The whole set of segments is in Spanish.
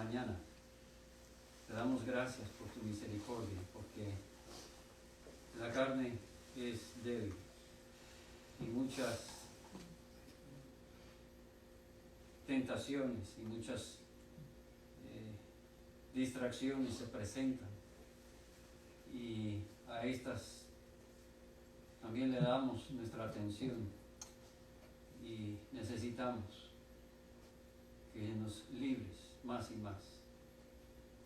mañana. Te damos gracias por tu misericordia, porque la carne es débil y muchas tentaciones y muchas distracciones se presentan, y a estas también le damos nuestra atención y necesitamos que nos libres más y más.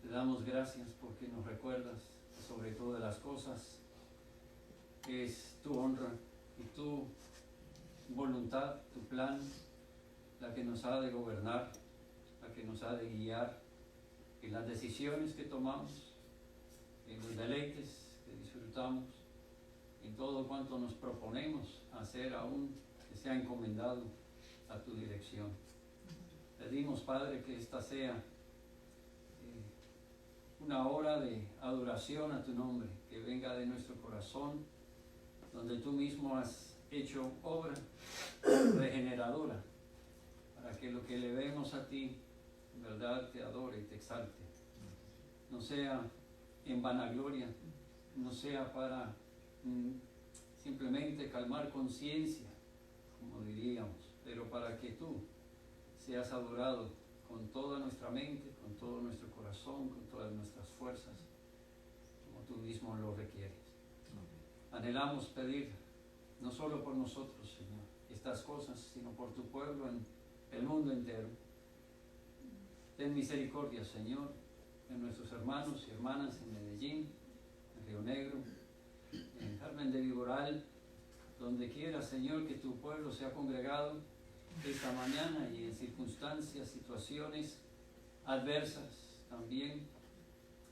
Te damos gracias porque nos recuerdas que sobre todas las cosas es tu honra y tu voluntad, tu plan, la que nos ha de gobernar, la que nos ha de guiar en las decisiones que tomamos, en los deleites que disfrutamos, en todo cuanto nos proponemos hacer, aún que sea encomendado a tu dirección. Pedimos, Padre, que esta sea una hora de adoración a tu nombre, que venga de nuestro corazón, donde tú mismo has hecho obra regeneradora, para que lo que le vemos a ti, en verdad, te adore y te exalte. No sea en vanagloria, no sea para simplemente calmar conciencia, como diríamos, pero para que tú seas adorado con toda nuestra mente, con todo nuestro corazón, con todas nuestras fuerzas, como tú mismo lo requieres. Anhelamos pedir, no solo por nosotros, Señor, estas cosas, sino por tu pueblo en el mundo entero. Ten misericordia, Señor, de nuestros hermanos y hermanas en Medellín, en Río Negro, en Carmen de Viboral, donde quiera, Señor, que tu pueblo se ha congregado esta mañana y en circunstancias, situaciones adversas también.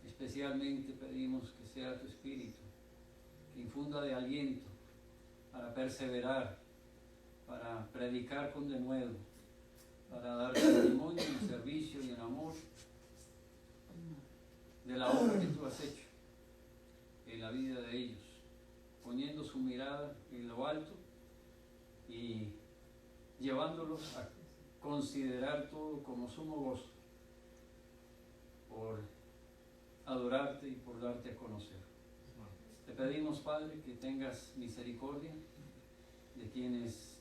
Especialmente pedimos que sea tu Espíritu, que infunda de aliento para perseverar, para predicar con denuedo, para dar testimonio en servicio y en amor de la obra que tú has hecho en la vida de ellos, poniendo su mirada en lo alto y llevándolos a considerar todo como sumo gozo por adorarte y por darte a conocer. Te pedimos, Padre, que tengas misericordia de quienes,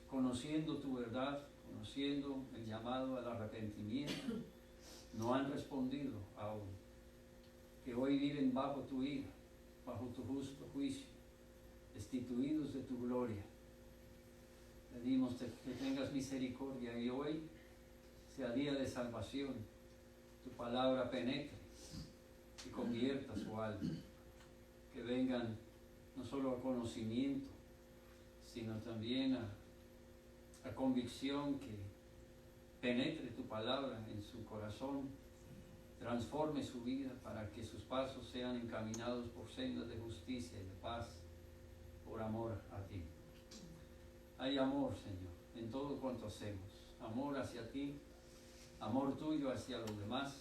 conociendo tu verdad, conociendo el llamado al arrepentimiento, no han respondido aún, que hoy viven bajo tu ira, bajo tu justo juicio, destituidos de tu gloria. Pedimos que tengas misericordia y hoy sea día de salvación, tu palabra penetre y convierta su alma, que vengan no solo a conocimiento, sino también a convicción, que penetre tu palabra en su corazón, transforme su vida para que sus pasos sean encaminados por sendas de justicia y de paz, por amor a ti. Hay amor, Señor, en todo cuanto hacemos, amor hacia ti, amor tuyo hacia los demás.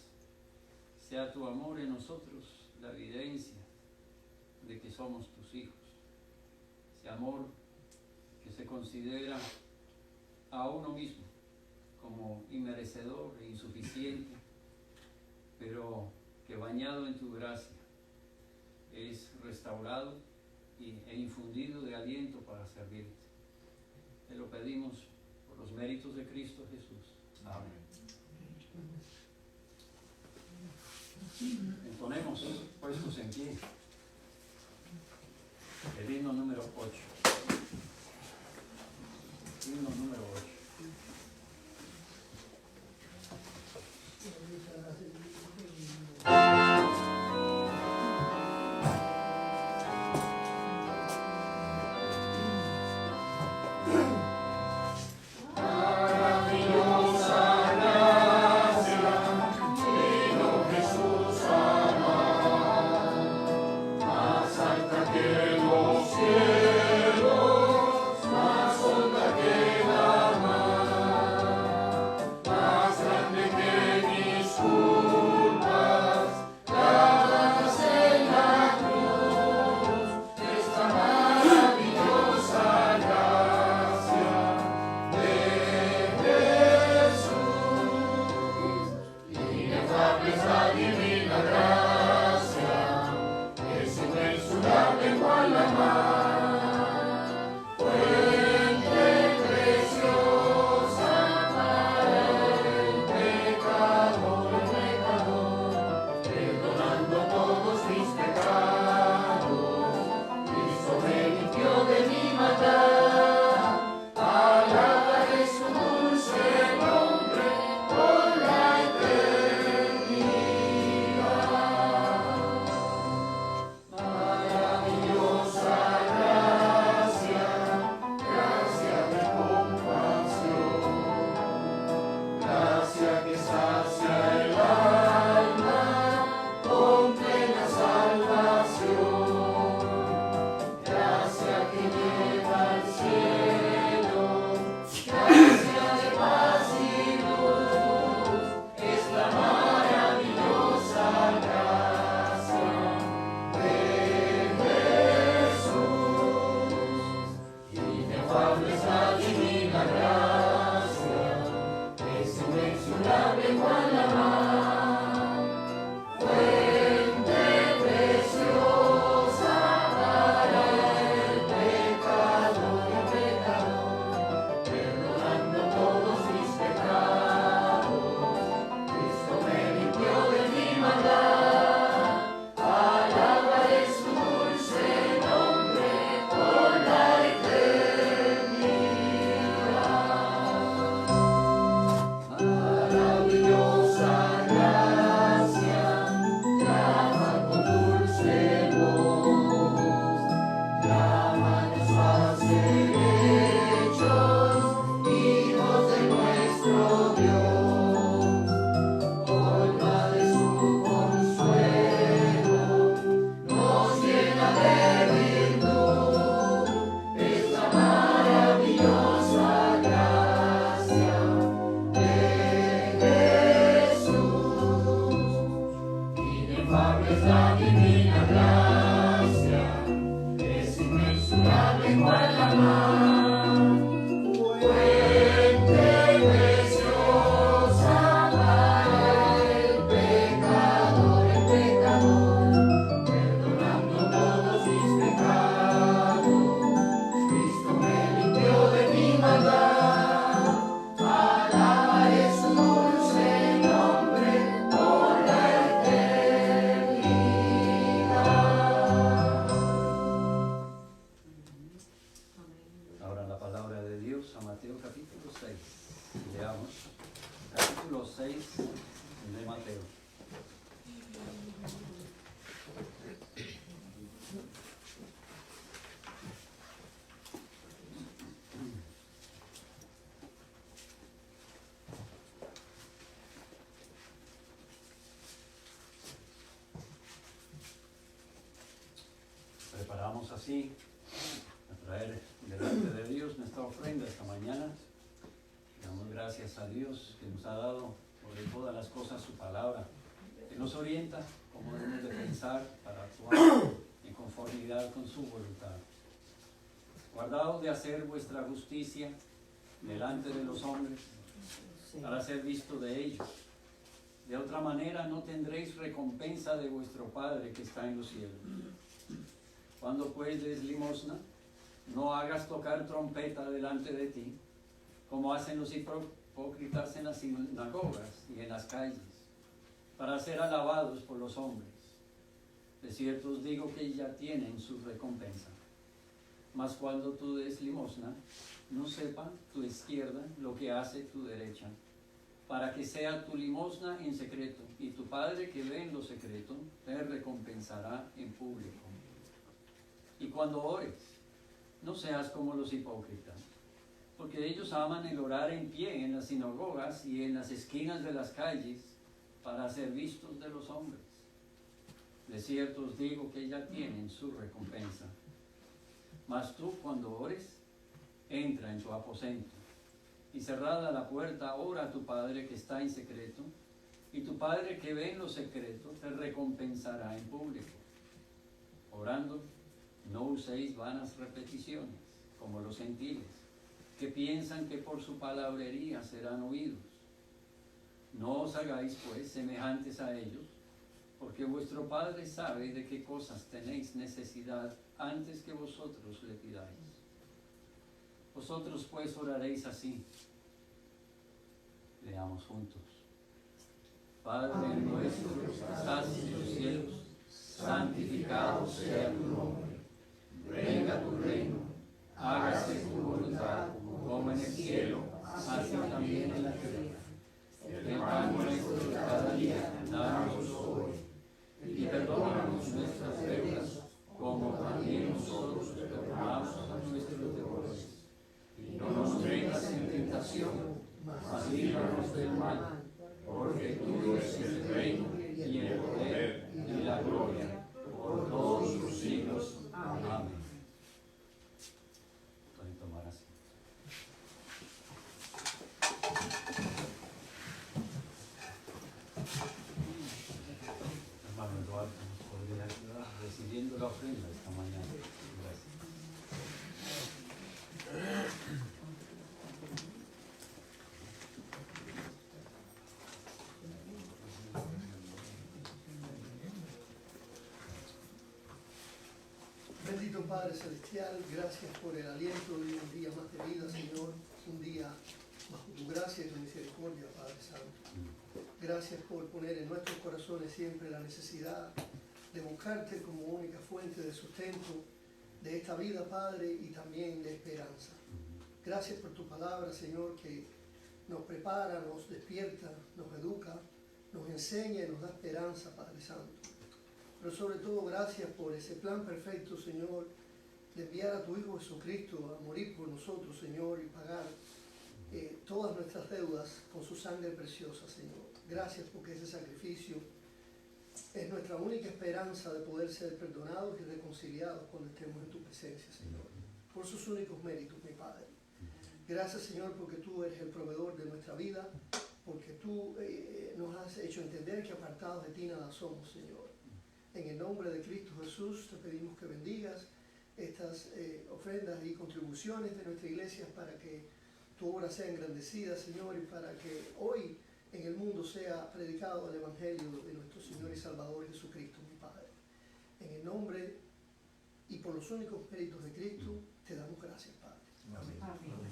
Sea tu amor en nosotros la evidencia de que somos tus hijos. Ese amor que se considera a uno mismo como inmerecedor e insuficiente, pero que bañado en tu gracia es restaurado e infundido de aliento para servirte. Te lo pedimos por los méritos de Cristo Jesús. Amén. Entonemos puestos en pie el himno número 8. Himno número 8. Que los cielos Preparamos así a traer delante de Dios nuestra ofrenda esta mañana. Damos gracias a Dios que nos ha dado sobre todas las cosas su palabra, que nos orienta cómo debemos de pensar para actuar en conformidad con su voluntad. Guardaos de hacer vuestra justicia delante de los hombres para ser visto de ellos. De otra manera no tendréis recompensa de vuestro Padre que está en los cielos. Cuando pues des limosna, no hagas tocar trompeta delante de ti, como hacen los hipócritas en las sinagogas y en las calles, para ser alabados por los hombres. De cierto os digo que ya tienen su recompensa. Mas cuando tú des limosna, no sepa tu izquierda lo que hace tu derecha, para que sea tu limosna en secreto, y tu Padre que ve en lo secreto te recompensará en público. Y cuando ores, no seas como los hipócritas, porque ellos aman el orar en pie en las sinagogas y en las esquinas de las calles para ser vistos de los hombres. De cierto os digo que ya tienen su recompensa. Mas tú, cuando ores, entra en tu aposento, y cerrada la puerta, ora a tu Padre que está en secreto, y tu Padre que ve en lo secreto te recompensará en público. Orando, no uséis vanas repeticiones, como los gentiles, que piensan que por su palabrería serán oídos. No os hagáis, pues, semejantes a ellos, porque vuestro Padre sabe de qué cosas tenéis necesidad antes que vosotros le pidáis. Vosotros, pues, oraréis así. Leamos juntos. Padre nuestro que estás en los cielos, santificado sea tu nombre. Venga tu reino, hágase tu voluntad, como en el cielo, así también en la tierra. El pan nuestro de cada día, danos hoy, y perdónanos nuestras deudas, como también nosotros perdonamos a nuestros deudores. Y no nos metas en tentación, mas líbranos del mal, porque tuyo es el reino, y el poder, y la gloria, por todos los siglos. Amén. Pueden tomar así. Hermano Eduardo, nos podría ayudar recibiendo la ofrenda esta mañana. Gracias. Padre Celestial, gracias por el aliento de un día más de vida, Señor, un día bajo tu gracia y tu misericordia, Padre Santo. Gracias por poner en nuestros corazones siempre la necesidad de buscarte como única fuente de sustento de esta vida, Padre, y también de esperanza. Gracias por tu palabra, Señor, que nos prepara, nos despierta, nos educa, nos enseña y nos da esperanza, Padre Santo. Pero sobre todo, gracias por ese plan perfecto, Señor, de enviar a tu Hijo Jesucristo a morir por nosotros, Señor, y pagar todas nuestras deudas con su sangre preciosa, Señor. Gracias porque ese sacrificio es nuestra única esperanza de poder ser perdonados y reconciliados cuando estemos en tu presencia, Señor. Por sus únicos méritos, mi Padre. Gracias, Señor, porque tú eres el proveedor de nuestra vida, porque tú nos has hecho entender que apartados de ti nada somos, Señor. En el nombre de Cristo Jesús te pedimos que bendigas estas ofrendas y contribuciones de nuestra iglesia para que tu obra sea engrandecida, Señor, y para que hoy en el mundo sea predicado el Evangelio de nuestro Señor y Salvador Jesucristo, mi Padre. En el nombre y por los únicos méritos de Cristo te damos gracias, Padre. Amén. Amén.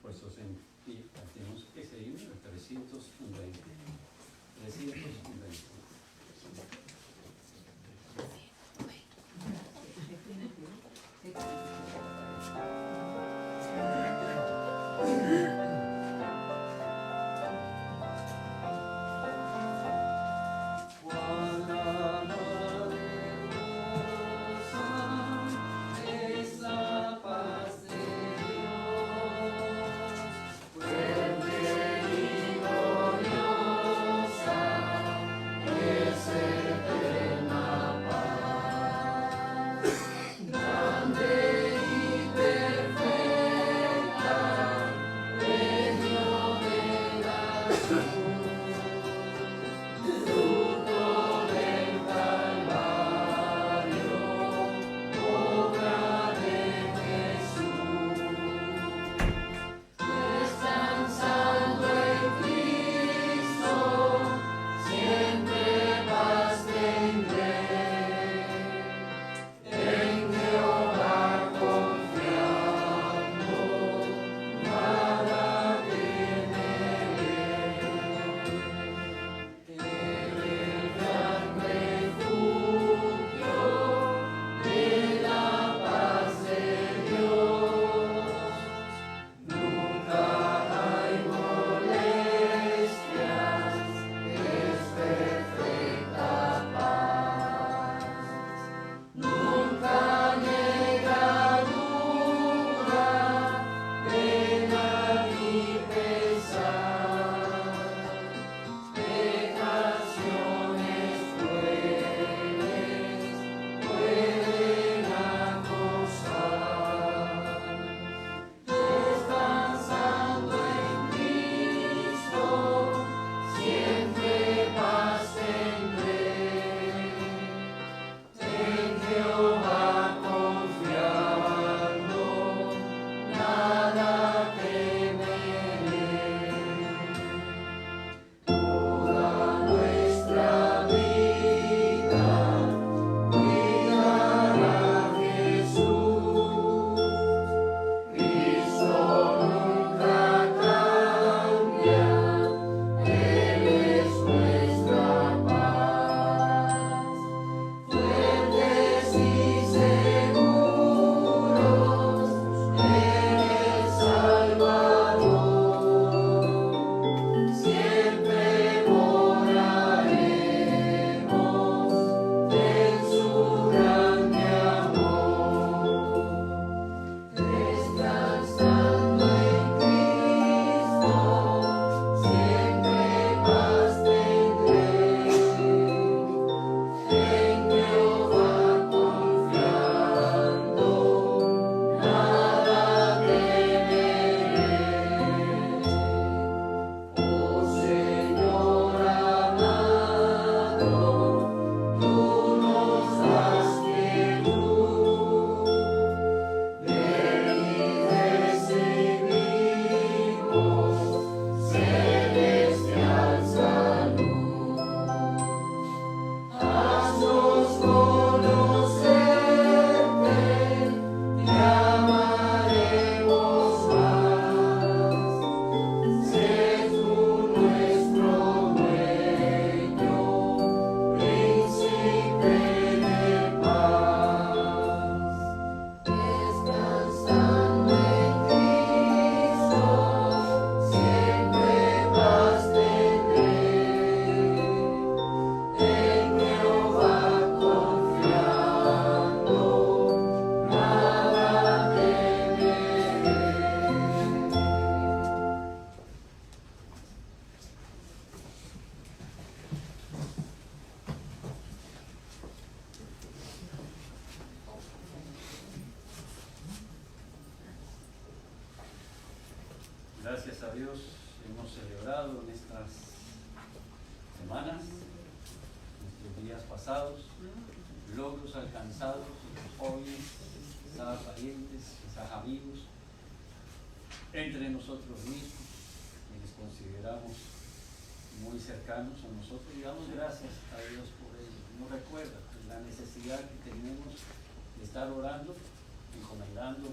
Puestos en pie, tenemos ese himno, el 320. 320. Gloriosa gracias a Dios, hemos celebrado en estas semanas, estos días pasados, logros alcanzados, jóvenes, quizás parientes, quizás amigos, entre nosotros mismos, quienes consideramos muy cercanos a nosotros, y damos gracias a Dios por ello. Nos recuerda la necesidad que tenemos de estar orando, encomendando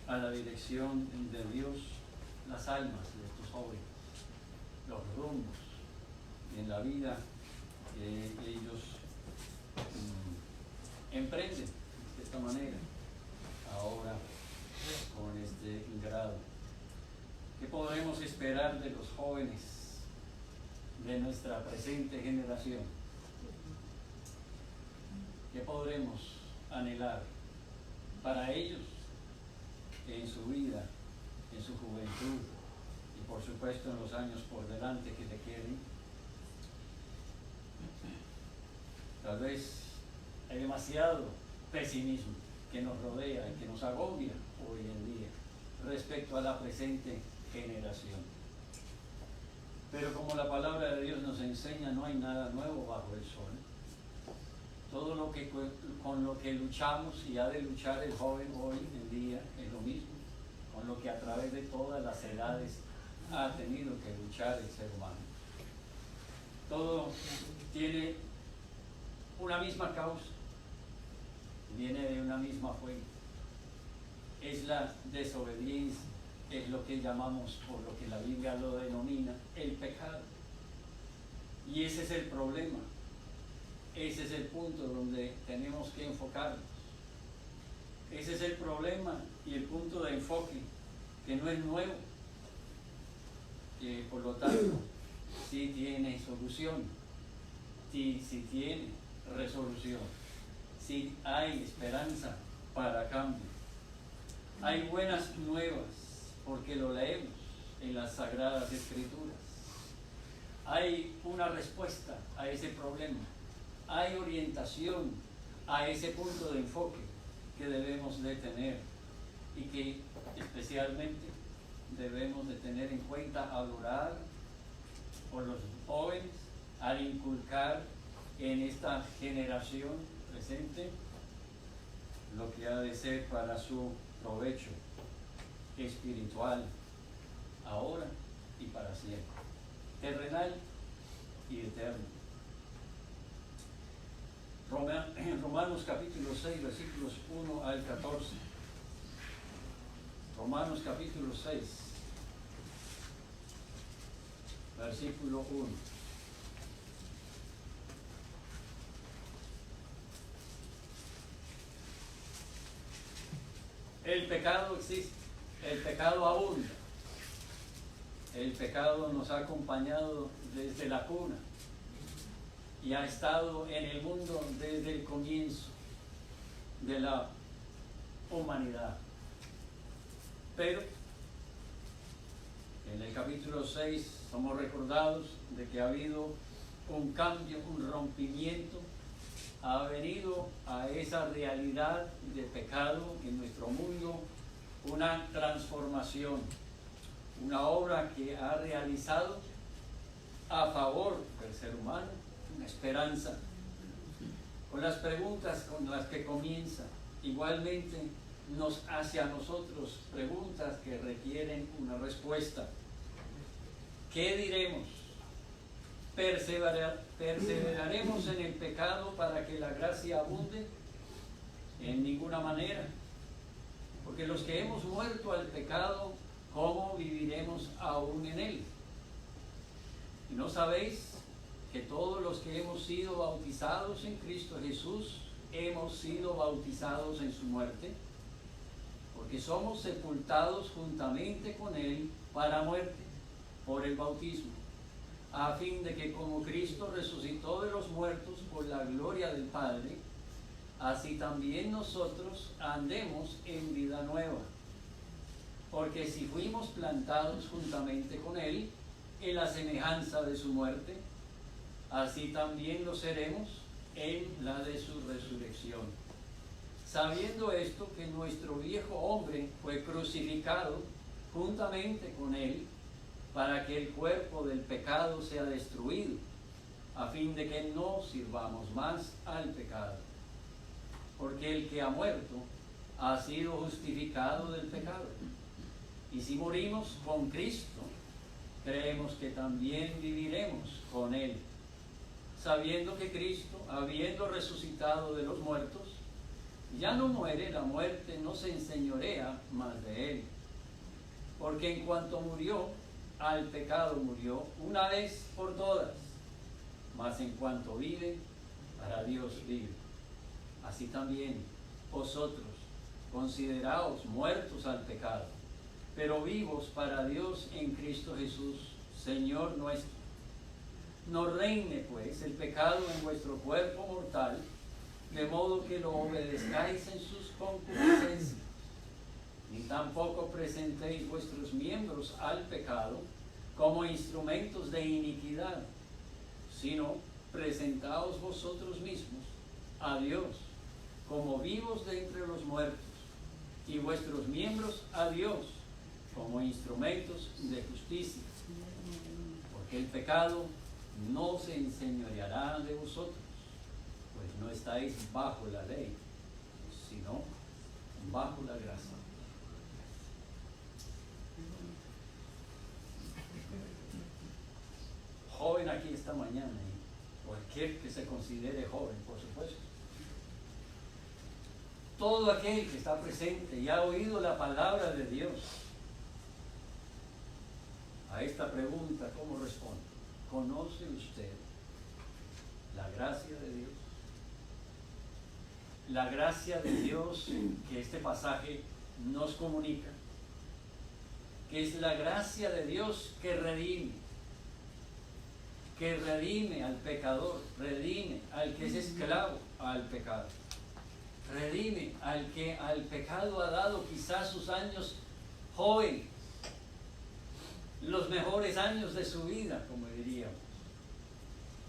a la dirección de Dios las almas de estos jóvenes, los rumbos en la vida que ellos emprenden de esta manera, ahora con este grado. ¿Qué podremos esperar de los jóvenes de nuestra presente generación? ¿Qué podremos anhelar para ellos en su vida, en su juventud y por supuesto en los años por delante que le queden? Tal vez hay demasiado pesimismo que nos rodea y que nos agobia hoy en día respecto a la presente generación. Pero como la palabra de Dios nos enseña, no hay nada nuevo bajo el sol. Todo lo que con lo que luchamos y ha de luchar el joven hoy en día es lo mismo, con lo que a través de todas las edades ha tenido que luchar el ser humano. Todo tiene una misma causa, viene de una misma fuente. Es la desobediencia, es lo que llamamos, por lo que la Biblia lo denomina, el pecado. Y ese es el problema, ese es el punto donde tenemos que enfocarnos. Ese es el problema y el punto de enfoque, que no es nuevo, que por lo tanto sí tiene solución, sí tiene resolución, sí hay esperanza para cambio. Hay buenas nuevas porque lo leemos en las Sagradas Escrituras. Hay una respuesta a ese problema, hay orientación a ese punto de enfoque que debemos de tener y que especialmente debemos de tener en cuenta al orar por los jóvenes, al inculcar en esta generación presente lo que ha de ser para su provecho espiritual ahora y para siempre, terrenal y eterno. Romanos capítulo 6, versículos 1 al 14. Romanos capítulo 6, versículo 1. El pecado existe, el pecado abunda, el pecado nos ha acompañado desde la cuna y ha estado en el mundo desde el comienzo de la humanidad. Pero en el capítulo 6 somos recordados de que ha habido un cambio, un rompimiento. Ha venido a esa realidad de pecado en nuestro mundo una transformación, una obra que ha realizado a favor del ser humano, una esperanza. Con las preguntas con las que comienza, igualmente nos hace a nosotros preguntas que requieren una respuesta. ¿Qué diremos? ¿Perseveraremos en el pecado para que la gracia abunde? En ninguna manera. Porque los que hemos muerto al pecado, ¿cómo viviremos aún en él? ¿Y no sabéis que todos los que hemos sido bautizados en Cristo Jesús, hemos sido bautizados en su muerte? Porque somos sepultados juntamente con él para muerte, por el bautismo, a fin de que como Cristo resucitó de los muertos por la gloria del Padre, así también nosotros andemos en vida nueva. Porque si fuimos plantados juntamente con Él en la semejanza de su muerte, así también lo seremos en la de su resurrección. Sabiendo esto, que nuestro viejo hombre fue crucificado juntamente con Él, para que el cuerpo del pecado sea destruido, a fin de que no sirvamos más al pecado. Porque el que ha muerto ha sido justificado del pecado. Y si morimos con Cristo, creemos que también viviremos con Él, sabiendo que Cristo, habiendo resucitado de los muertos, ya no muere, la muerte no se enseñorea más de Él. Porque en cuanto murió, al pecado murió una vez por todas, mas en cuanto vive, para Dios vive. Así también vosotros, consideraos muertos al pecado, pero vivos para Dios en Cristo Jesús, Señor nuestro. No reine pues el pecado en vuestro cuerpo mortal, de modo que lo obedezcáis en sus concupiscencias, ni tampoco presentéis vuestros miembros al pecado como instrumentos de iniquidad, sino presentaos vosotros mismos a Dios como vivos de entre los muertos, y vuestros miembros a Dios como instrumentos de justicia, porque el pecado no se enseñoreará de vosotros, pues no estáis bajo la ley, sino bajo la gracia. Joven aquí esta mañana, y cualquier que se considere joven, por supuesto. Todo aquel que está presente y ha oído la palabra de Dios, a esta pregunta, ¿cómo responde? ¿Conoce usted la gracia de Dios? La gracia de Dios que este pasaje nos comunica, que es la gracia de Dios que redime al pecador, redime al que es esclavo al pecado, redime al que al pecado ha dado quizás sus años jóvenes, los mejores años de su vida, como diríamos,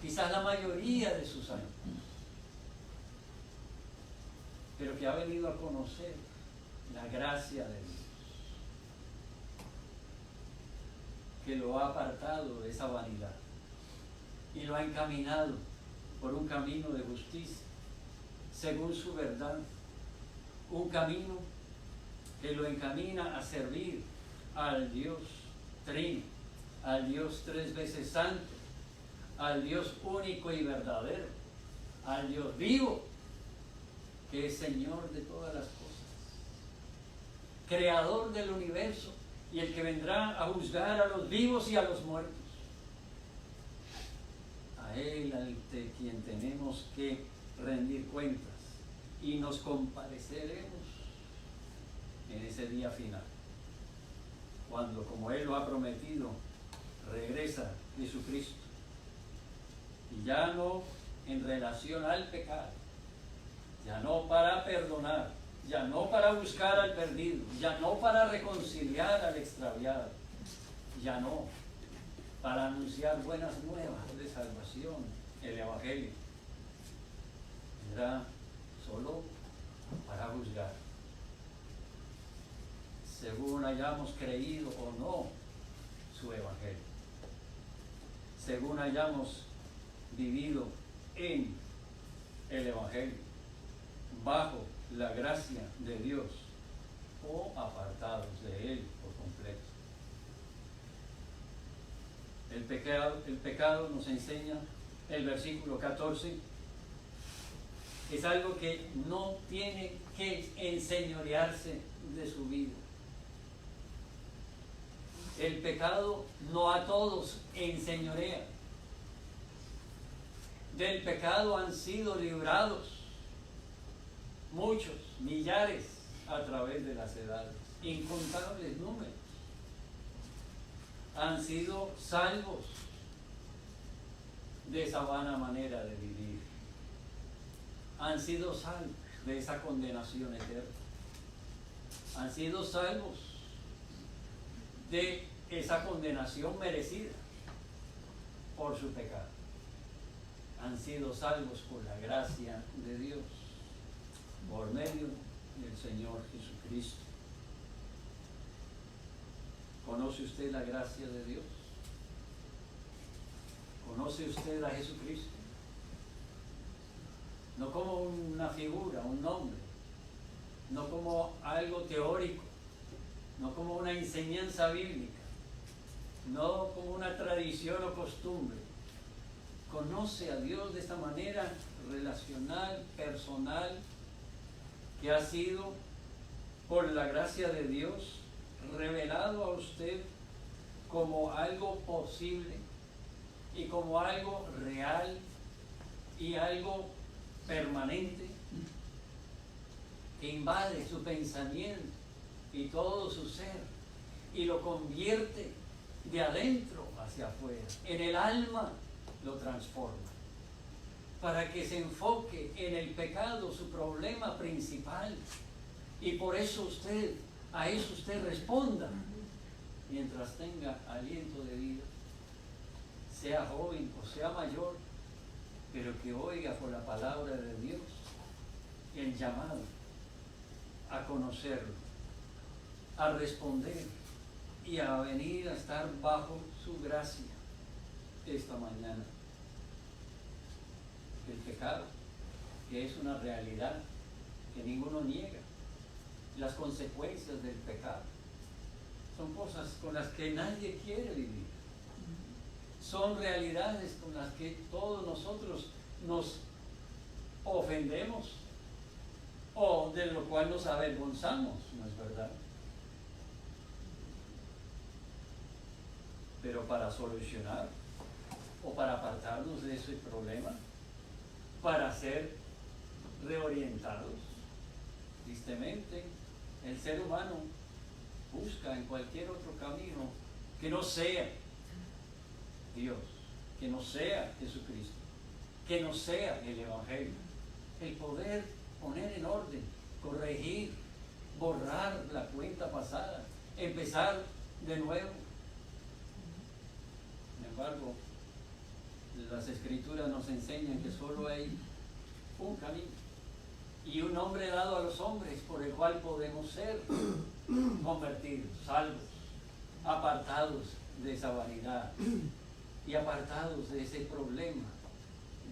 quizás la mayoría de sus años, pero que ha venido a conocer la gracia de Dios, que lo ha apartado de esa vanidad y lo ha encaminado por un camino de justicia, según su verdad, un camino que lo encamina a servir al Dios Trino, al Dios tres veces santo, al Dios único y verdadero, al Dios vivo, que es Señor de todas las cosas, creador del universo y el que vendrá a juzgar a los vivos y a los muertos. A Él, ante quien tenemos que rendir cuentas, y nos compadeceremos en ese día final, cuando, como Él lo ha prometido, regresa Jesucristo, y ya no en relación al pecado, ya no para perdonar, ya no para buscar al perdido, ya no para reconciliar al extraviado, ya no para anunciar buenas nuevas de salvación, el Evangelio. Vendrá solo para juzgar, según hayamos creído o no su Evangelio, según hayamos vivido en el Evangelio, bajo la gracia de Dios o apartados de Él por completo. El pecado nos enseña el versículo 14, es algo que no tiene que enseñorearse de su vida. El pecado no a todos enseñorea. Del pecado han sido librados muchos, millares, a través de las edades, incontables números. Han sido salvos de esa vana manera de vivir. Han sido salvos de esa condenación eterna. Han sido salvos de esa condenación merecida por su pecado. Han sido salvos por la gracia de Dios, por medio del Señor Jesucristo. ¿Conoce usted la gracia de Dios? ¿Conoce usted a Jesucristo? No como una figura, un nombre, no como algo teórico, no como una enseñanza bíblica, no como una tradición o costumbre. Conoce a Dios de esta manera relacional, personal, que ha sido, por la gracia de Dios, revelado a usted como algo posible y como algo real y algo permanente que invade su pensamiento y todo su ser y lo convierte de adentro hacia afuera. En el alma lo transforma para que se enfoque en el pecado, su problema principal, y por eso a eso usted responda mientras tenga aliento de vida, sea joven o sea mayor, pero que oiga por la palabra de Dios el llamado a conocerlo, a responder y a venir a estar bajo su gracia esta mañana. El pecado, que es una realidad que ninguno niega, las consecuencias del pecado son cosas con las que nadie quiere vivir. Son realidades con las que todos nosotros nos ofendemos o de lo cual nos avergonzamos, ¿no es verdad? Pero para solucionar o para apartarnos de ese problema, para ser reorientados, tristemente, el ser humano busca en cualquier otro camino que no sea Dios, que no sea Jesucristo, que no sea el Evangelio, el poder poner en orden, corregir, borrar la cuenta pasada, empezar de nuevo. Sin embargo, las Escrituras nos enseñan que solo hay un camino y un nombre dado a los hombres por el cual podemos ser convertidos, salvos, apartados de esa vanidad y apartados de ese problema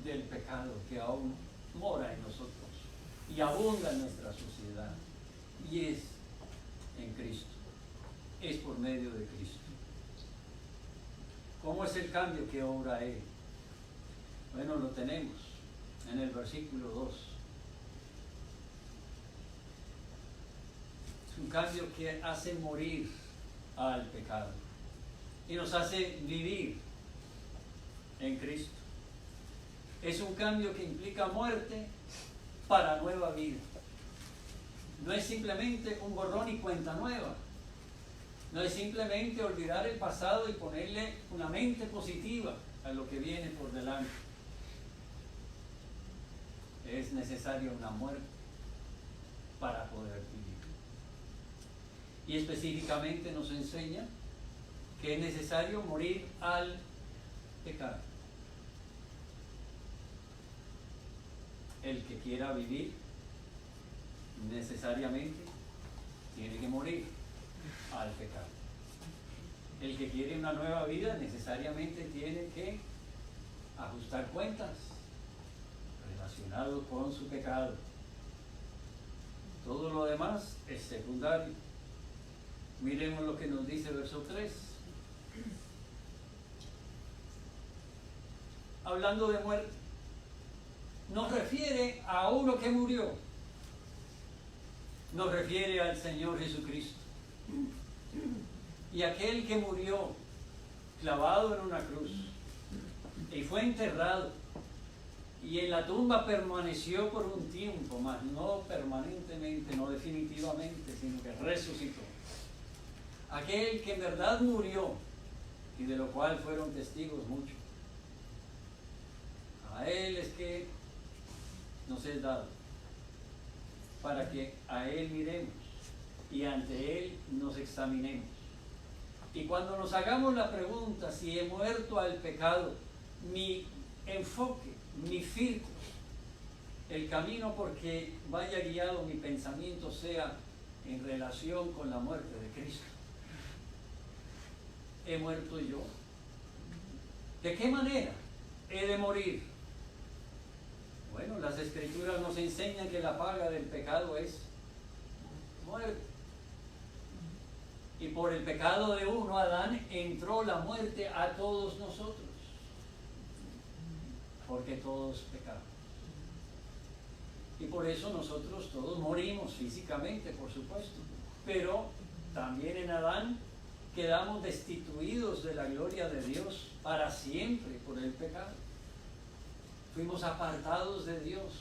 del pecado que aún mora en nosotros y abunda en nuestra sociedad, y es en Cristo, es por medio de Cristo. ¿Cómo es el cambio que obra Él? Bueno, lo tenemos en el versículo 2. Es un cambio que hace morir al pecado y nos hace vivir en Cristo. Es un cambio que implica muerte para nueva vida. No es simplemente un borrón y cuenta nueva. No es simplemente olvidar el pasado y ponerle una mente positiva a lo que viene por delante. Es necesaria una muerte para poder vivir. Y específicamente nos enseña que es necesario morir al pecado. El que quiera vivir necesariamente tiene que morir al pecado. El que quiere una nueva vida necesariamente tiene que ajustar cuentas relacionado con su pecado. Todo lo demás es secundario. Miremos lo que nos dice verso 3. Hablando de muerte, nos refiere a uno que murió. Nos refiere al Señor Jesucristo. Y aquel que murió clavado en una cruz y fue enterrado y en la tumba permaneció por un tiempo, mas no permanentemente, no definitivamente, sino que resucitó. Aquel que en verdad murió y de lo cual fueron testigos muchos. A Él es que nos es dado, para que a Él miremos y ante Él nos examinemos. Y cuando nos hagamos la pregunta si he muerto al pecado, mi enfoque, mi filtro, el camino porque vaya guiado mi pensamiento sea en relación con la muerte de Cristo. ¿He muerto yo? ¿De qué manera? he de morir. Bueno, las Escrituras nos enseñan que la paga del pecado es muerte. Y por el pecado de uno, Adán, entró la muerte a todos nosotros. Porque todos pecamos. Y por eso nosotros todos morimos físicamente, por supuesto. Pero también en Adán quedamos destituidos de la gloria de Dios para siempre por el pecado. Fuimos apartados de Dios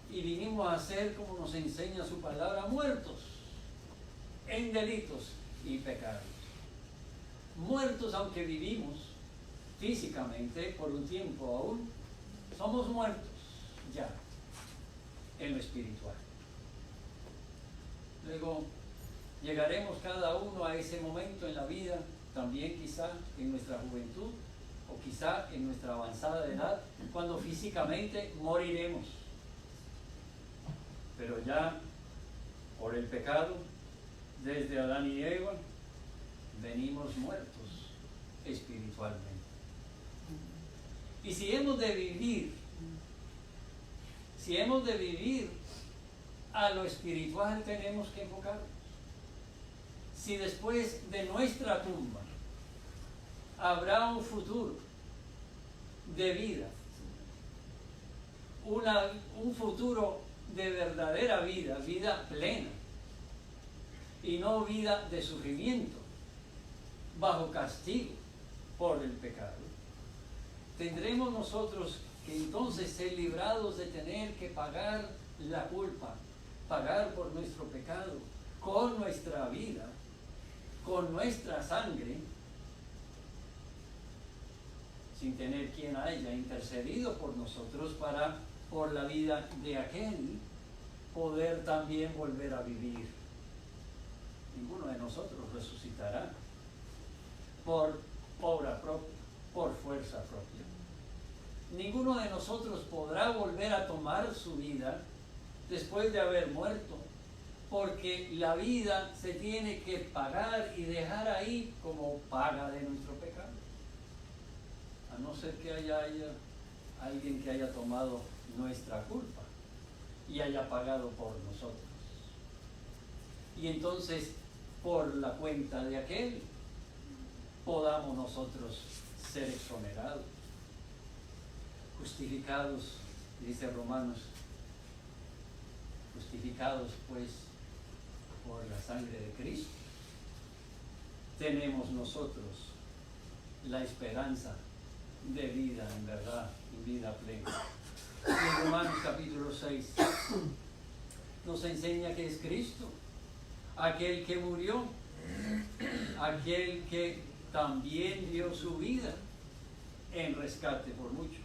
y vinimos a ser, como nos enseña su palabra, muertos en delitos y pecados. Muertos aunque vivimos físicamente por un tiempo aún, somos muertos ya en lo espiritual. Luego llegaremos cada uno a ese momento en la vida, también quizá en nuestra juventud o quizá en nuestra avanzada edad, cuando físicamente moriremos. Pero ya por el pecado, desde Adán y Eva, venimos muertos espiritualmente. Y si hemos de vivir a lo espiritual, tenemos que enfocarnos. Si después de nuestra tumba habrá un futuro de vida, un futuro de verdadera vida, vida plena, y no vida de sufrimiento, bajo castigo por el pecado, tendremos nosotros que entonces ser librados de tener que pagar la culpa, pagar por nuestro pecado, con nuestra vida, con nuestra sangre, sin tener quien haya intercedido por nosotros para, por la vida de aquel, poder también volver a vivir. Ninguno de nosotros resucitará por obra propia, por fuerza propia. Ninguno de nosotros podrá volver a tomar su vida después de haber muerto, porque la vida se tiene que pagar y dejar ahí como paga de nuestro pecado. A no ser que haya alguien que haya tomado nuestra culpa y haya pagado por nosotros. Y entonces, por la cuenta de aquel, podamos nosotros ser exonerados, justificados, dice Romanos, justificados pues por la sangre de Cristo, tenemos nosotros la esperanza de vida en verdad, y vida plena. Y en Romanos capítulo 6 nos enseña que es Cristo, aquel que murió, aquel que también dio su vida en rescate por muchos,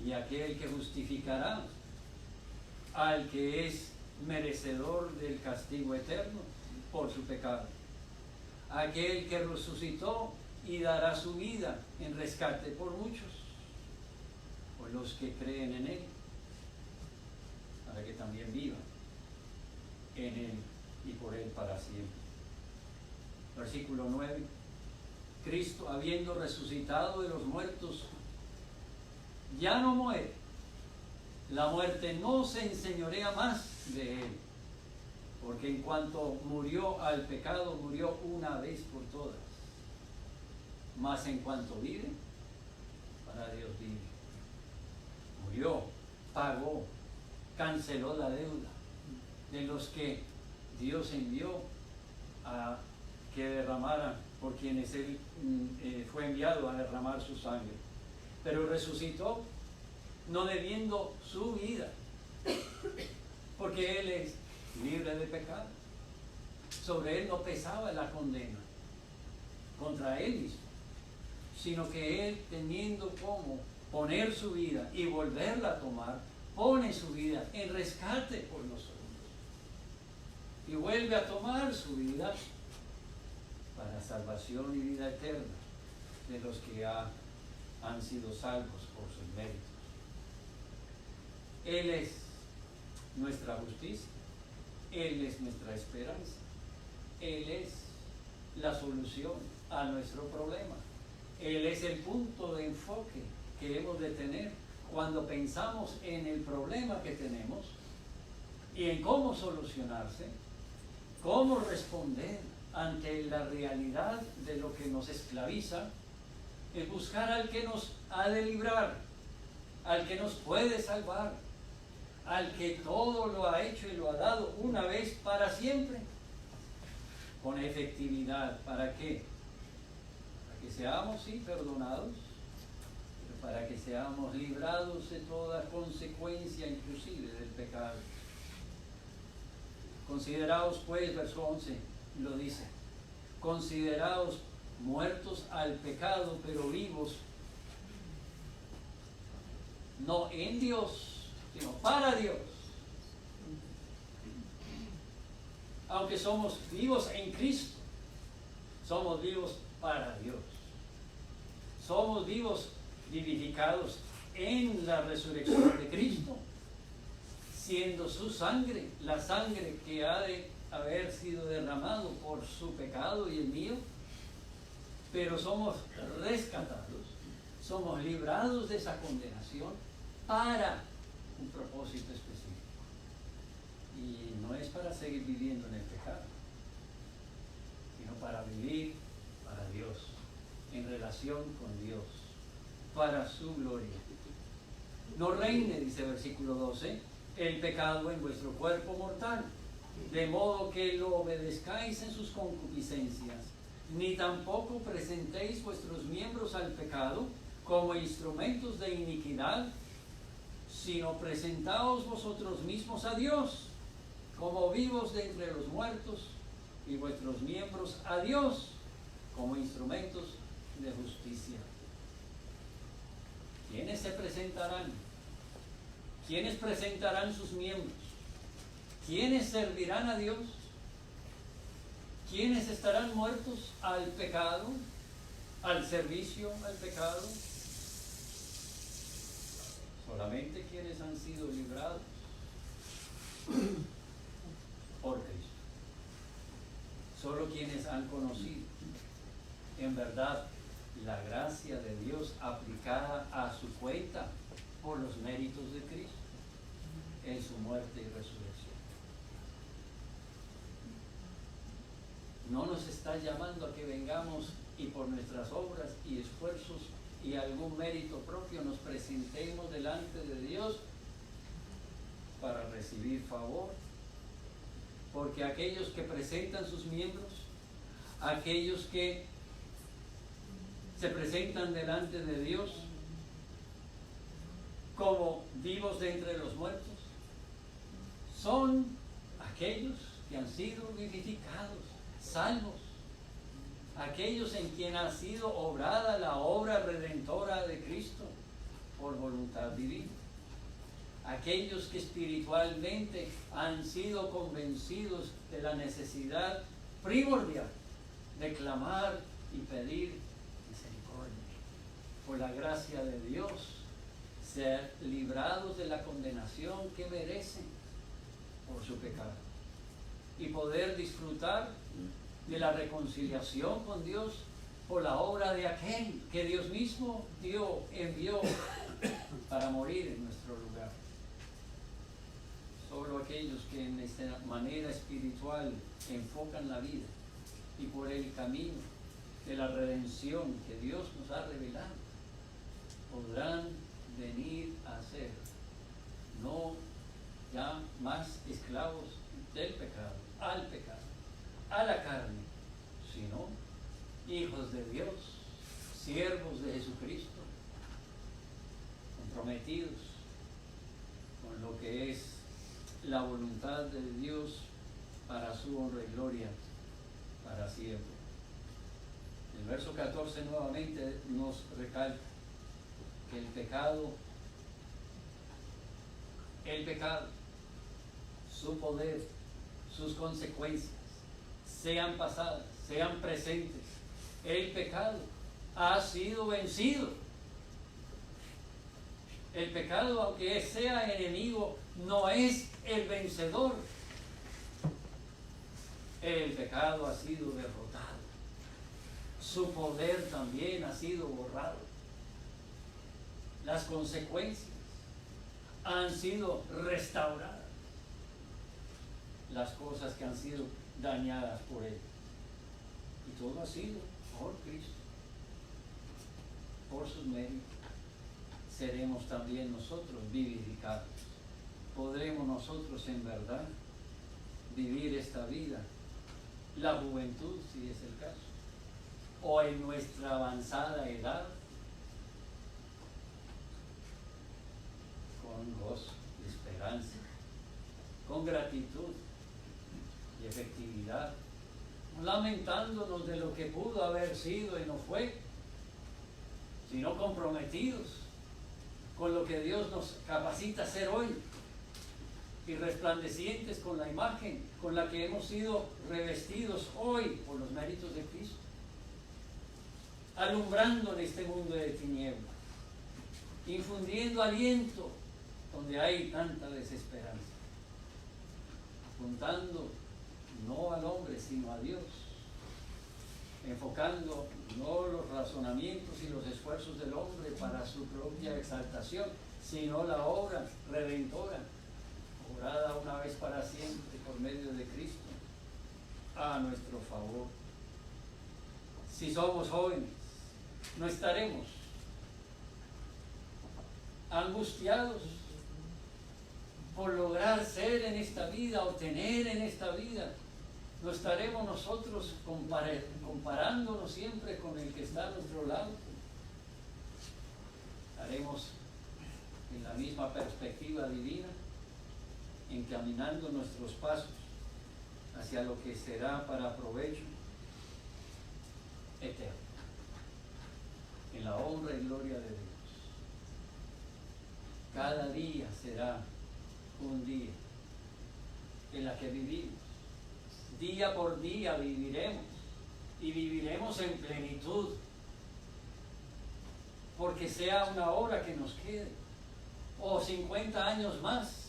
y aquel que justificará al que es merecedor del castigo eterno por su pecado, aquel que resucitó y dará su vida en rescate por muchos, por los que creen en él, para que también vivan en él y por él para siempre. Versículo 9. Cristo, habiendo resucitado de los muertos, ya no muere. La muerte no se enseñorea más de él, porque en cuanto murió al pecado, murió una vez por todas. Mas en cuanto vive, para Dios vive. Murió, pagó, canceló la deuda de los que Dios envió a que derramaran, por quienes él fue enviado a derramar su sangre. Pero resucitó, no debiendo su vida, porque él es libre de pecado. Sobre él no pesaba la condena contra él mismo, sino que él, teniendo como poner su vida y volverla a tomar, pone su vida en rescate por nosotros y vuelve a tomar su vida para salvación y vida eterna de los que han sido salvos por sus méritos. Él es nuestra justicia, Él es nuestra esperanza, Él es la solución a nuestro problema. Él es el punto de enfoque que hemos de tener cuando pensamos en el problema que tenemos y en cómo solucionarse, cómo responder ante la realidad de lo que nos esclaviza, es buscar al que nos ha de librar, al que nos puede salvar, al que todo lo ha hecho y lo ha dado una vez para siempre, con efectividad. ¿Para qué? Para que seamos, sí, perdonados, pero para que seamos librados de toda consecuencia, inclusive del pecado. Consideraos pues, verso 11 lo dice, consideraos muertos al pecado, pero vivos, no en Dios, sino para Dios. Aunque somos vivos en Cristo, somos vivos para Dios. Somos vivos, vivificados en la resurrección de Cristo, siendo su sangre, la sangre que ha de haber sido derramado por su pecado y el mío, pero somos rescatados, somos librados de esa condenación para un propósito específico. Y no es para seguir viviendo en el pecado, sino para vivir para Dios, en relación con Dios, para su gloria. No reine, dice versículo 12, el pecado en vuestro cuerpo mortal, de modo que lo obedezcáis en sus concupiscencias, ni tampoco presentéis vuestros miembros al pecado como instrumentos de iniquidad, sino presentaos vosotros mismos a Dios como vivos de entre los muertos, y vuestros miembros a Dios como instrumentos de justicia. ¿Quiénes se presentarán? ¿Quiénes presentarán sus miembros? ¿Quiénes servirán a Dios? ¿Quiénes estarán muertos al pecado, al servicio al pecado? Solamente quienes han sido librados por Cristo. Solo quienes han conocido en verdad la gracia de Dios aplicada a su cuenta por los méritos de Cristo en su muerte y resurrección. No nos está llamando a que vengamos y por nuestras obras y esfuerzos y algún mérito propio nos presentemos delante de Dios para recibir favor, porque aquellos que presentan sus miembros, aquellos que se presentan delante de Dios como vivos de entre los muertos, son aquellos que han sido vivificados, salvos, aquellos en quien ha sido obrada la obra redentora de Cristo por voluntad divina, aquellos que espiritualmente han sido convencidos de la necesidad primordial de clamar y pedir misericordia por la gracia de Dios, ser librados de la condenación que merecen por su pecado y poder disfrutar de la reconciliación con Dios por la obra de aquel que Dios mismo envió para morir en nuestro lugar. Solo aquellos que en esta manera espiritual enfocan la vida y por el camino de la redención que Dios nos ha revelado, podrán venir a ser no ya más esclavos del pecado, al pecado, a la carne, sino hijos de Dios, siervos de Jesucristo, comprometidos con lo que es la voluntad de Dios para su honra y gloria para siempre. El verso 14 nuevamente nos recalca que el pecado, su poder, sus consecuencias, sean pasadas, sean presentes, el pecado ha sido vencido. El pecado, aunque sea enemigo, no es el vencedor. El pecado ha sido derrotado. su poder también ha sido borrado. Las consecuencias han sido restauradas. Las cosas que han sido dañadas por Él. Y todo ha sido por Cristo. Por sus méritos seremos también nosotros vivificados. Podremos nosotros en verdad vivir esta vida, la juventud si es el caso, o en nuestra avanzada edad, con gozo, esperanza, con gratitud y efectividad, lamentándonos de lo que pudo haber sido y no fue, sino comprometidos con lo que Dios nos capacita a ser hoy y resplandecientes con la imagen con la que hemos sido revestidos hoy por los méritos de Cristo, alumbrando en este mundo de tinieblas, infundiendo aliento donde hay tanta desesperanza, apuntando no al hombre sino a Dios, enfocando no los razonamientos y los esfuerzos del hombre para su propia exaltación, sino la obra redentora, obrada una vez para siempre por medio de Cristo, a nuestro favor. Si somos jóvenes, no estaremos angustiados por lograr ser en esta vida o tener en esta vida. No estaremos nosotros comparándonos siempre con el que está a nuestro lado. Estaremos en la misma perspectiva divina, encaminando nuestros pasos hacia lo que será para provecho eterno, en la honra y gloria de Dios. Cada día será un día en la que vivimos. Día por día viviremos y viviremos en plenitud, porque sea una hora que nos quede o 50 años más.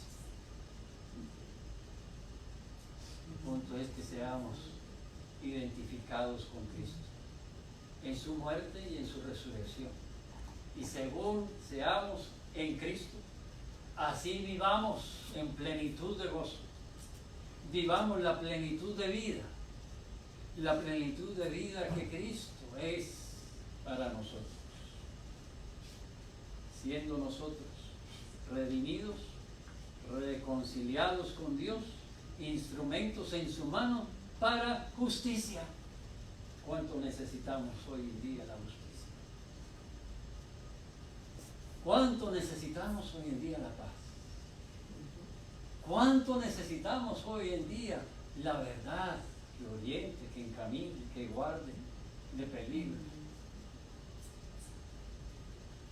El punto es que seamos identificados con Cristo en su muerte y en su resurrección, y según seamos en Cristo, así vivamos en plenitud de gozo. Vivamos la plenitud de vida que Cristo es para nosotros, siendo nosotros redimidos, reconciliados con Dios, instrumentos en su mano para justicia. ¿Cuánto necesitamos hoy en día la justicia? ¿Cuánto necesitamos hoy en día la paz? ¿Cuánto necesitamos hoy en día la verdad que oriente, que encamine, que guarde de peligro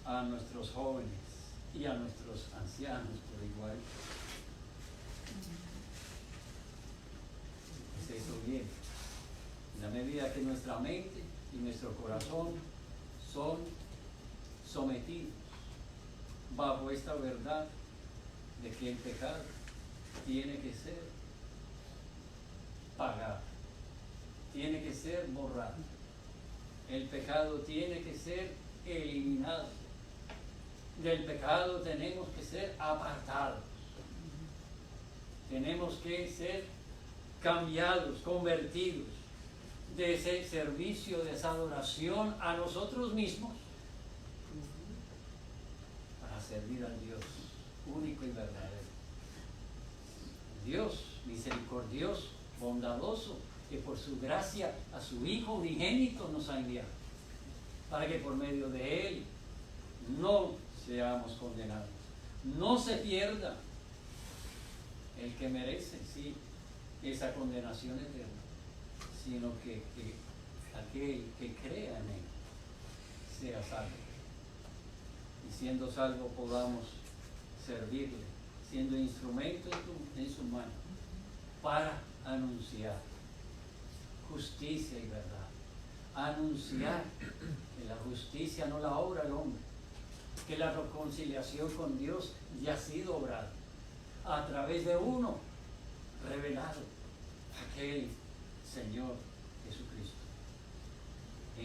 a nuestros jóvenes y a nuestros ancianos por igual? Pues eso viene en la medida que nuestra mente y nuestro corazón son sometidos bajo esta verdad de que el pecado tiene que ser pagado, tiene que ser borrado, el pecado tiene que ser eliminado, del pecado tenemos que ser apartados, tenemos que ser cambiados, convertidos de ese servicio, de esa adoración a nosotros mismos, para servir al Dios único y verdadero. Dios misericordioso, bondadoso, que por su gracia a su Hijo unigénito nos ha enviado, para que por medio de Él no seamos condenados, no se pierda el que merece, sí, esa condenación eterna, sino que aquel que crea en Él sea salvo, y siendo salvo podamos servirle, siendo instrumento en su mano para anunciar justicia y verdad, anunciar que la justicia no la obra el hombre, que la reconciliación con Dios ya ha sido obrada a través de uno revelado, aquel Señor Jesucristo.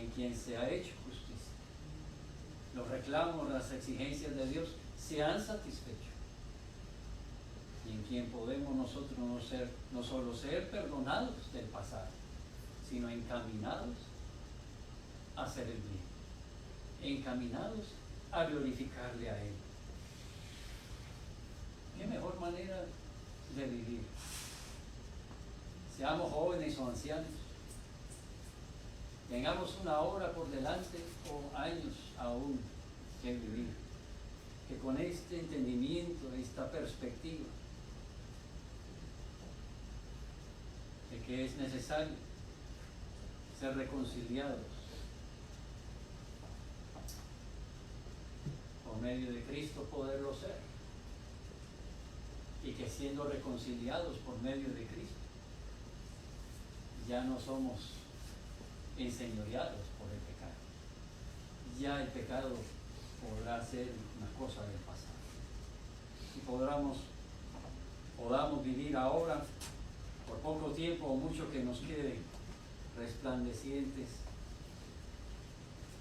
en quien se ha hecho justicia. Los reclamos, las exigencias de Dios se han satisfecho. Y en quien podemos nosotros no solo ser perdonados del pasado, sino encaminados a hacer el bien, encaminados a glorificarle a Él. ¿Qué mejor manera de vivir? Seamos jóvenes o ancianos, tengamos una hora por delante o años aún que vivir, que con este entendimiento, esta perspectiva de que es necesario ser reconciliados por medio de Cristo, poderlo ser, y que siendo reconciliados por medio de Cristo ya no somos enseñoreados por el pecado. Ya el pecado podrá ser una cosa del pasado y podamos vivir ahora, por poco tiempo o mucho que nos quede, resplandecientes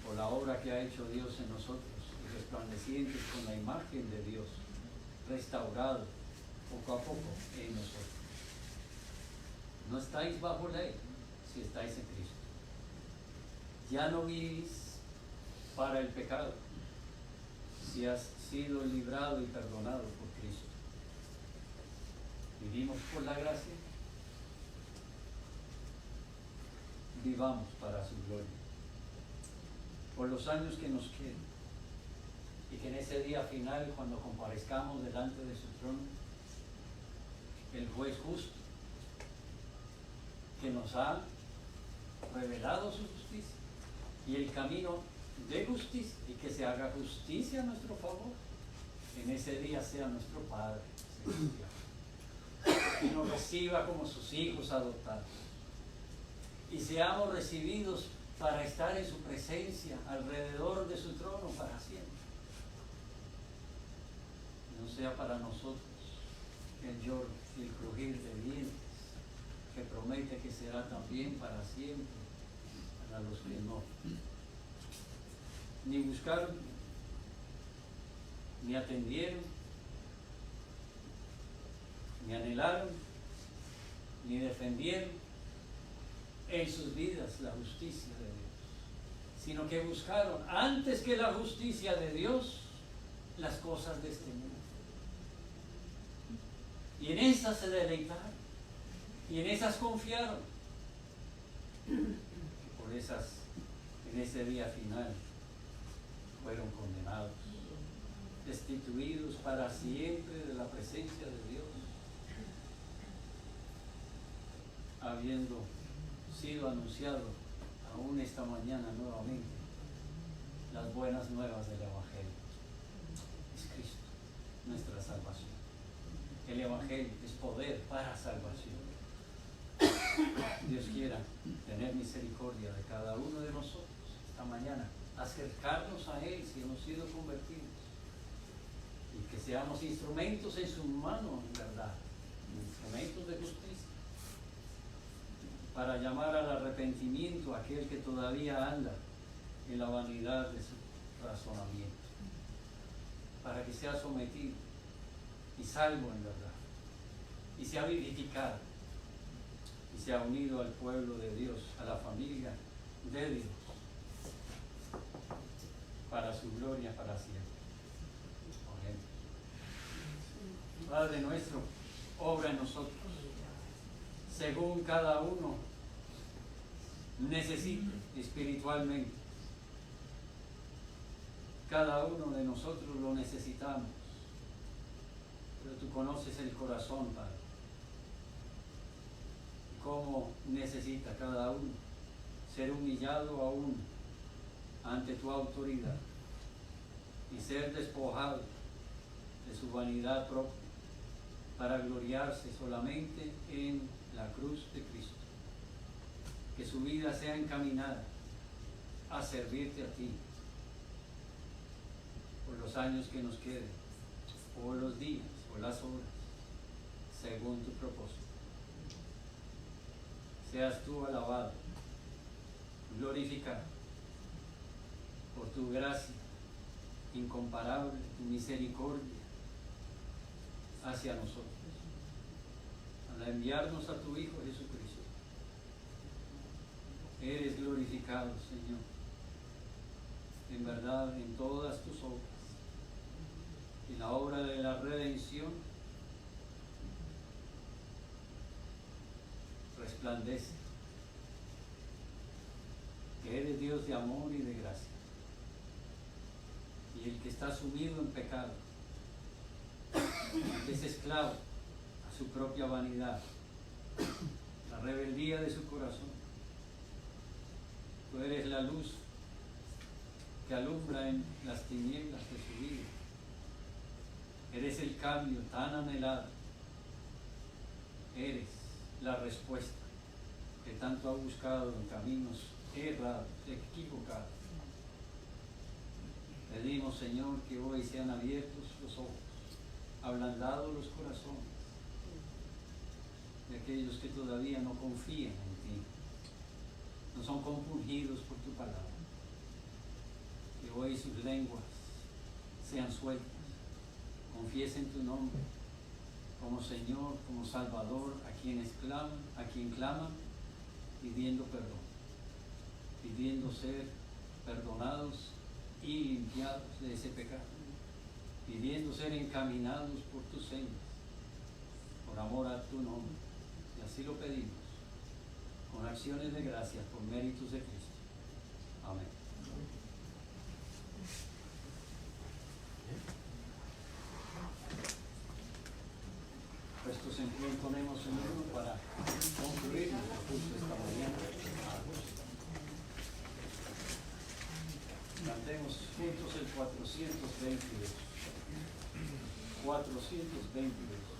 por la obra que ha hecho Dios en nosotros, y resplandecientes con la imagen de Dios, restaurado poco a poco en nosotros. No estáis bajo ley si estáis en Cristo. Ya no vivís para el pecado si has sido librado y perdonado por Cristo. Vivimos por la gracia. Vivamos para su gloria. Por los años que nos queden. Y que en ese día final, cuando comparezcamos delante de su trono, el juez justo, que nos ha revelado su justicia y el camino de justicia, y que se haga justicia a nuestro favor, en ese día sea nuestro Padre celestial y nos reciba como sus hijos adoptados, y seamos recibidos para estar en su presencia, alrededor de su trono para siempre. No sea para nosotros el lloro y el crujir de dientes, que promete que será también para siempre para los que no ni buscaron, ni atendieron, ni anhelaron, ni defendieron en sus vidas la justicia de Dios, sino que buscaron antes que la justicia de Dios las cosas de este mundo, y en esas se deleitaron, y en esas confiaron, y por esas en ese día final fueron condenados, destituidos para siempre de la presencia de Dios, habiendo sido anunciado aún esta mañana nuevamente las buenas nuevas del Evangelio. Es Cristo nuestra salvación. El Evangelio es poder para salvación. Dios quiera tener misericordia de cada uno de nosotros esta mañana, acercarnos a Él si hemos sido convertidos, y que seamos instrumentos en su mano, en verdad, instrumentos de justicia, para llamar al arrepentimiento a aquel que todavía anda en la vanidad de su razonamiento, para que sea sometido y salvo en verdad, y sea vivificado, y sea unido al pueblo de Dios, a la familia de Dios, para su gloria para siempre. Amén. Padre nuestro, obra en nosotros según cada uno necesite espiritualmente. Cada uno de nosotros lo necesitamos, pero tú conoces el corazón, Padre, cómo necesita cada uno ser humillado aún ante tu autoridad y ser despojado de su vanidad propia para gloriarse solamente en la cruz de Cristo. Que su vida sea encaminada a servirte a ti por los años que nos queden, por los días, por las horas, según tu propósito. Seas tú alabado, glorificado por tu gracia incomparable, tu misericordia hacia nosotros, al enviarnos a tu Hijo Jesucristo. Eres glorificado, Señor, en verdad, en todas tus obras. Y la obra de la redención resplandece que eres Dios de amor y de gracia. Y el que está sumido en pecado, el que es esclavo a su propia vanidad, la rebeldía de su corazón, tú eres la luz que alumbra en las tinieblas de su vida. Eres el cambio tan anhelado. Eres la respuesta que tanto ha buscado en caminos errados, equivocados. Pedimos, Señor, que hoy sean abiertos los ojos, ablandados los corazones de aquellos que todavía no confían en ti, no son compungidos por tu palabra. Que hoy sus lenguas sean sueltas, confiesen tu nombre como Señor, como Salvador, a quien claman, pidiendo perdón, pidiendo ser perdonados y limpiados de ese pecado, pidiendo ser encaminados por tus señas, por amor a tu nombre. Y así lo pedimos, con acciones de gracias por méritos de Cristo. Amén. Puestos en pie, ponemos en uno para concluir nuestro curso esta mañana. Cantemos juntos el 422. 422.